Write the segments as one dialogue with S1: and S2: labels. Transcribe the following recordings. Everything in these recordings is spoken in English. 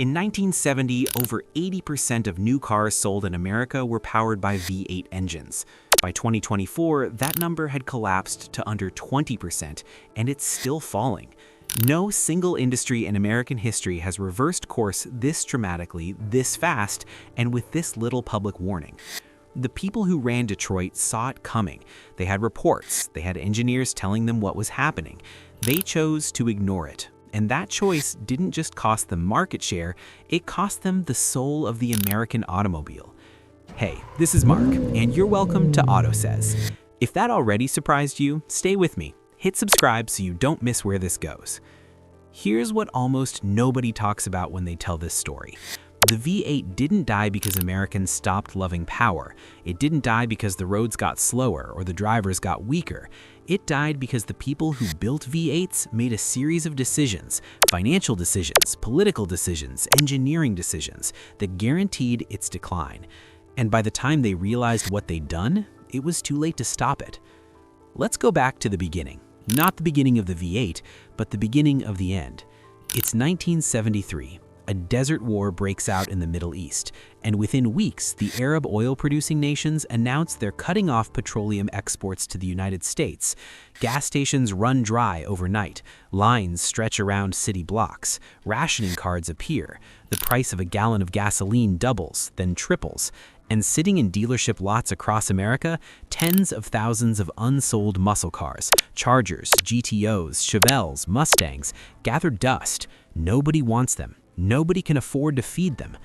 S1: In 1970, over 80% of new cars sold in America were powered by V8 engines. By 2024, that number had collapsed to under 20%, and it's still falling. No single industry in American history has reversed course this dramatically, this fast, and with this little public warning. The people who ran Detroit saw it coming. They had reports, they had engineers telling them what was happening. They chose to ignore it. And that choice didn't just cost them market share, it cost them the soul of the American automobile. Hey, this is Mark, and you're welcome to AUTOSAYS. If that already surprised you, stay with me. Hit subscribe so you don't miss where this goes. Here's what almost nobody talks about when they tell this story. The V8 didn't die because Americans stopped loving power. It didn't die because the roads got slower or the drivers got weaker. It died because the people who built V8s made a series of decisions, financial decisions, political decisions, engineering decisions, that guaranteed its decline. And by the time they realized what they'd done, it was too late to stop it. Let's go back to the beginning. Not the beginning of the V8, but the beginning of the end. It's 1973. A desert war breaks out in the Middle East, and within weeks, the Arab oil-producing nations announce they're cutting off petroleum exports to the United States. Gas stations run dry overnight, lines stretch around city blocks, rationing cards appear, the price of a gallon of gasoline doubles, then triples, and sitting in dealership lots across America, tens of thousands of unsold muscle cars, Chargers, GTOs, Chevelles, Mustangs, gather dust. Nobody wants them. Nobody can afford to feed them.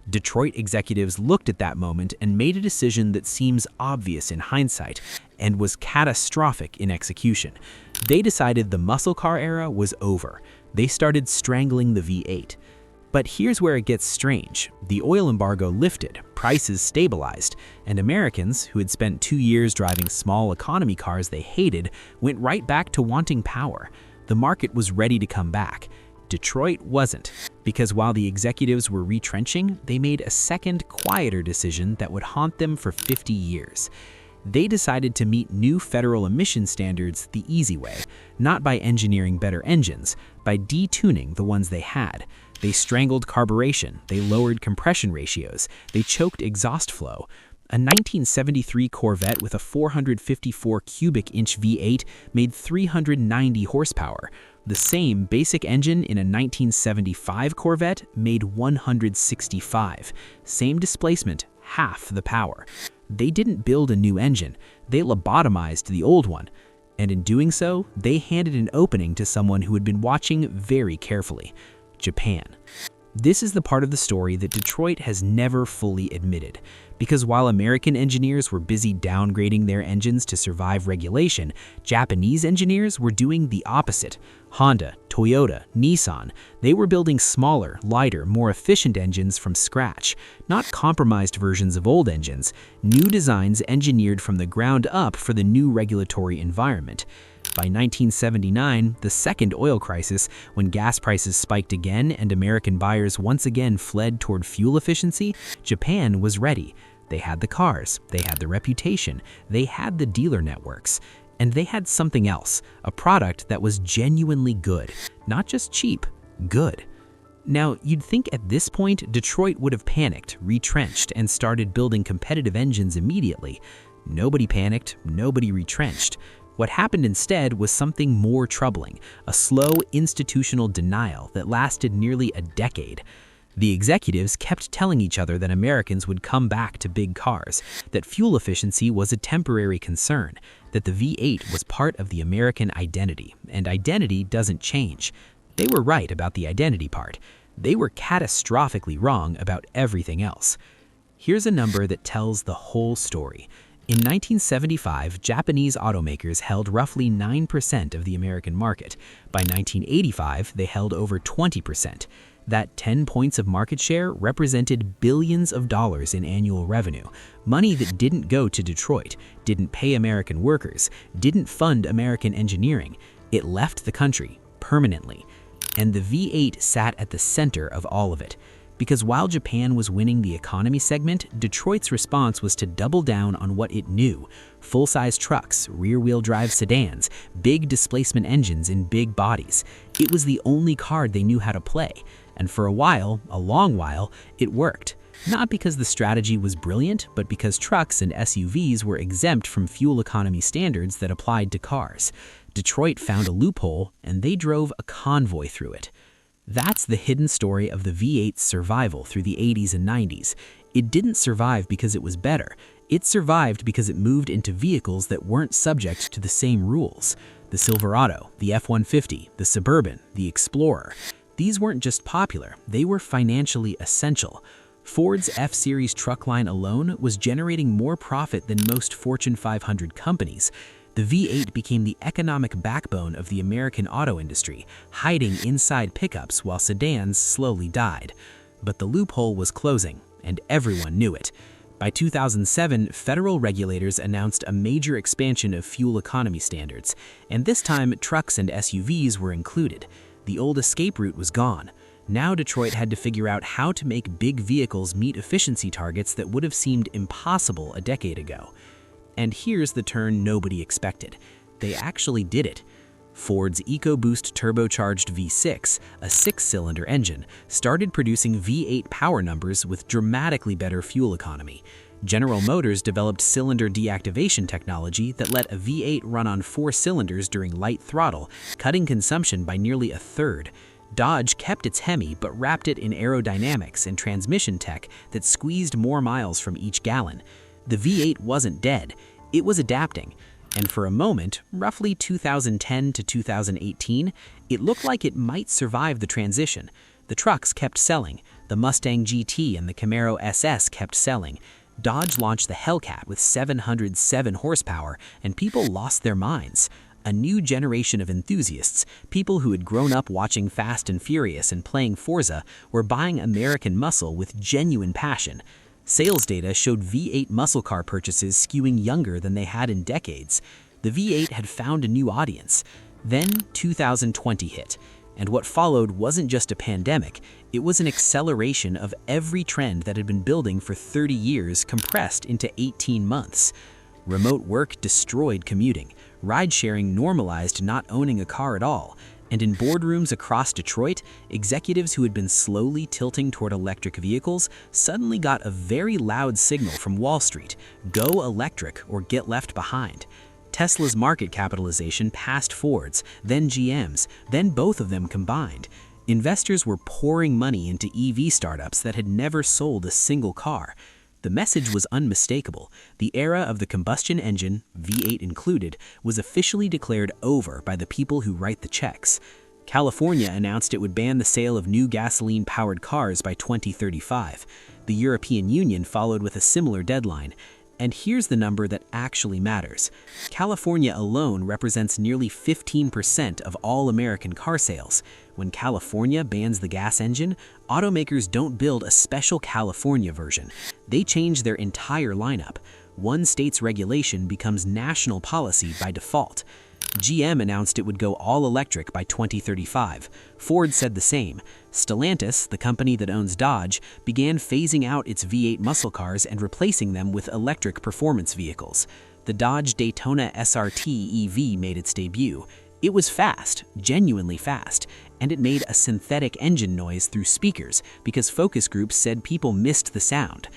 S1: Detroit executives looked at that moment and made a decision that seems obvious in hindsight and was catastrophic in execution. They decided the muscle car era was over. They started strangling the V8. But here's where it gets strange. The oil embargo lifted, prices stabilized, and Americans, who had spent 2 years driving small economy cars they hated, went right back to wanting power. The market was ready to come back. Detroit wasn't, because while the executives were retrenching, they made a second, quieter decision that would haunt them for 50 years. They decided to meet new federal emission standards the easy way, not by engineering better engines, by detuning the ones they had. They strangled carburation, they lowered compression ratios, they choked exhaust flow. A 1973 Corvette with a 454 cubic inch V8 made 390 horsepower. The same basic engine in a 1975 Corvette made 165. Same displacement, half the power. They didn't build a new engine, they lobotomized the old one. And in doing so, they handed an opening to someone who had been watching very carefully: Japan. This is the part of the story that Detroit has never fully admitted. Because while American engineers were busy downgrading their engines to survive regulation, Japanese engineers were doing the opposite. Honda, Toyota, Nissan, they were building smaller, lighter, more efficient engines from scratch, not compromised versions of old engines, new designs engineered from the ground up for the new regulatory environment. By 1979, the second oil crisis, when gas prices spiked again and American buyers once again fled toward fuel efficiency, Japan was ready. They had the cars, they had the reputation, they had the dealer networks. And they had something else, a product that was genuinely good, not just cheap, good. Now, you'd think at this point, Detroit would have panicked, retrenched, and started building competitive engines immediately. Nobody panicked, nobody retrenched. What happened instead was something more troubling, a slow institutional denial that lasted nearly a decade. The executives kept telling each other that Americans would come back to big cars, that fuel efficiency was a temporary concern, that the V8 was part of the American identity, and identity doesn't change. They were right about the identity part. They were catastrophically wrong about everything else. Here's a number that tells the whole story. In 1975, Japanese automakers held roughly 9% of the American market. By 1985, they held over 20%. That 10 points of market share represented billions of dollars in annual revenue, money that didn't go to Detroit, didn't pay American workers, didn't fund American engineering. It left the country permanently. And the V8 sat at the center of all of it. Because while Japan was winning the economy segment, Detroit's response was to double down on what it knew: full-size trucks, rear-wheel drive sedans, big displacement engines in big bodies. It was the only card they knew how to play. And for a while, a long while, it worked. Not because the strategy was brilliant, but because trucks and SUVs were exempt from fuel economy standards that applied to cars. Detroit found a loophole, and they drove a convoy through it. That's the hidden story of the V8's survival through the 80s and 90s. It didn't survive because it was better. It survived because it moved into vehicles that weren't subject to the same rules. The Silverado, the F-150, the Suburban, the Explorer. These weren't just popular, they were financially essential. Ford's F-Series truck line alone was generating more profit than most Fortune 500 companies. The V8 became the economic backbone of the American auto industry, hiding inside pickups while sedans slowly died. But the loophole was closing, and everyone knew it. By 2007, federal regulators announced a major expansion of fuel economy standards, and this time trucks and SUVs were included. The old escape route was gone. Now Detroit had to figure out how to make big vehicles meet efficiency targets that would have seemed impossible a decade ago. And here's the turn nobody expected. They actually did it. Ford's EcoBoost turbocharged V6, a 6-cylinder engine, started producing V8 power numbers with dramatically better fuel economy. General Motors developed cylinder deactivation technology that let a V8 run on 4 cylinders during light throttle, cutting consumption by nearly a third. Dodge kept its Hemi but wrapped it in aerodynamics and transmission tech that squeezed more miles from each gallon. The V8 wasn't dead, it was adapting. And for a moment, roughly 2010 to 2018, it looked like it might survive the transition. The trucks kept selling, the Mustang GT and the Camaro SS kept selling. Dodge launched the Hellcat with 707 horsepower, and people lost their minds. A new generation of enthusiasts, people who had grown up watching Fast and Furious and playing Forza, were buying American muscle with genuine passion. Sales data showed V8 muscle car purchases skewing younger than they had in decades. The V8 had found a new audience. Then 2020 hit, and what followed wasn't just a pandemic, it was an acceleration of every trend that had been building for 30 years compressed into 18 months. Remote work destroyed commuting. Ride-sharing normalized not owning a car at all. And in boardrooms across Detroit, executives who had been slowly tilting toward electric vehicles suddenly got a very loud signal from Wall Street: go electric or get left behind. Tesla's market capitalization passed Ford's, then GM's, then both of them combined. Investors were pouring money into EV startups that had never sold a single car. The message was unmistakable. The era of the combustion engine, V8 included, was officially declared over by the people who write the checks. California announced it would ban the sale of new gasoline-powered cars by 2035. The European Union followed with a similar deadline. And here's the number that actually matters. California alone represents nearly 15% of all American car sales. When California bans the gas engine, automakers don't build a special California version. They change their entire lineup. One state's regulation becomes national policy by default. GM announced it would go all electric by 2035. Ford said the same. Stellantis, the company that owns Dodge, began phasing out its V8 muscle cars and replacing them with electric performance vehicles. The Dodge Daytona SRT EV made its debut. It was fast, genuinely fast, and it made a synthetic engine noise through speakers because focus groups said people missed the sound.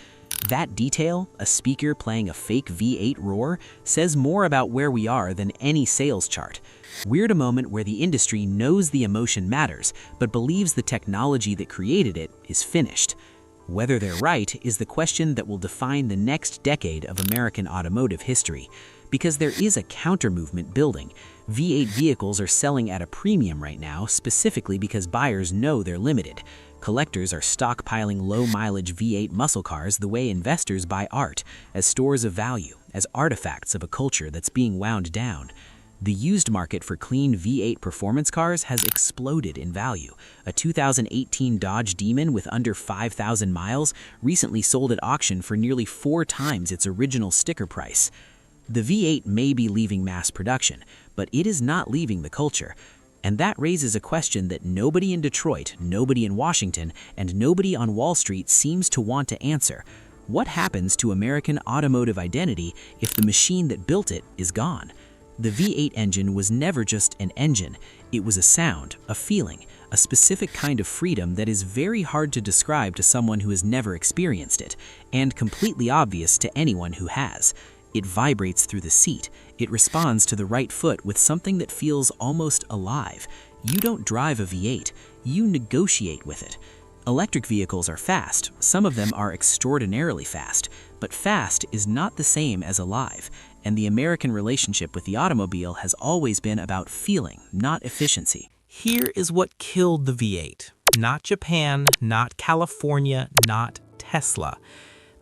S1: That detail, a speaker playing a fake V8 roar, says more about where we are than any sales chart. We're at a moment where the industry knows the emotion matters, but believes the technology that created it is finished. Whether they're right is the question that will define the next decade of American automotive history. Because there is a counter-movement building. V8 vehicles are selling at a premium right now, specifically because buyers know they're limited. Collectors are stockpiling low-mileage V8 muscle cars the way investors buy art, as stores of value, as artifacts of a culture that's being wound down. The used market for clean V8 performance cars has exploded in value. A 2018 Dodge Demon with under 5,000 miles recently sold at auction for nearly 4 times its original sticker price. The V8 may be leaving mass production, but it is not leaving the culture. And that raises a question that nobody in Detroit, nobody in Washington, and nobody on Wall Street seems to want to answer. What happens to American automotive identity if the machine that built it is gone? The V8 engine was never just an engine. It was a sound, a feeling, a specific kind of freedom that is very hard to describe to someone who has never experienced it, and completely obvious to anyone who has. It vibrates through the seat. It responds to the right foot with something that feels almost alive. You don't drive a V8, you negotiate with it. Electric vehicles are fast, some of them are extraordinarily fast, but fast is not the same as alive, and the American relationship with the automobile has always been about feeling, not efficiency.
S2: Here is what killed the V8. Not Japan, not California, not Tesla.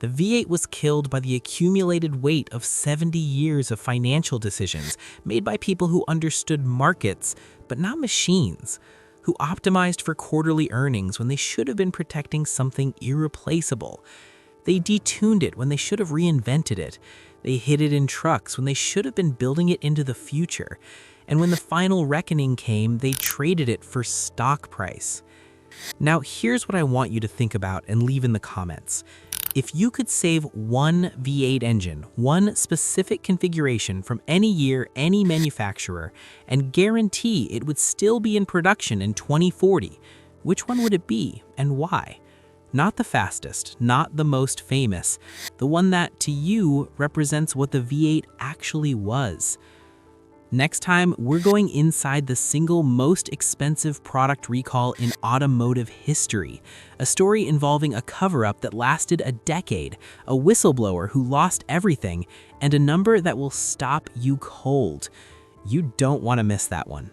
S2: The V8 was killed by the accumulated weight of 70 years of financial decisions made by people who understood markets, but not machines, who optimized for quarterly earnings when they should have been protecting something irreplaceable. They detuned it when they should have reinvented it. They hid it in trucks when they should have been building it into the future. And when the final reckoning came, they traded it for stock price. Now, here's what I want you to think about and leave in the comments. If you could save one V8 engine, one specific configuration from any year, any manufacturer, and guarantee it would still be in production in 2040, which one would it be and why? Not the fastest, not the most famous, the one that, to you, represents what the V8 actually was. Next time, we're going inside the single most expensive product recall in automotive history, a story involving a cover-up that lasted a decade, a whistleblower who lost everything, and a number that will stop you cold. You don't want to miss that one.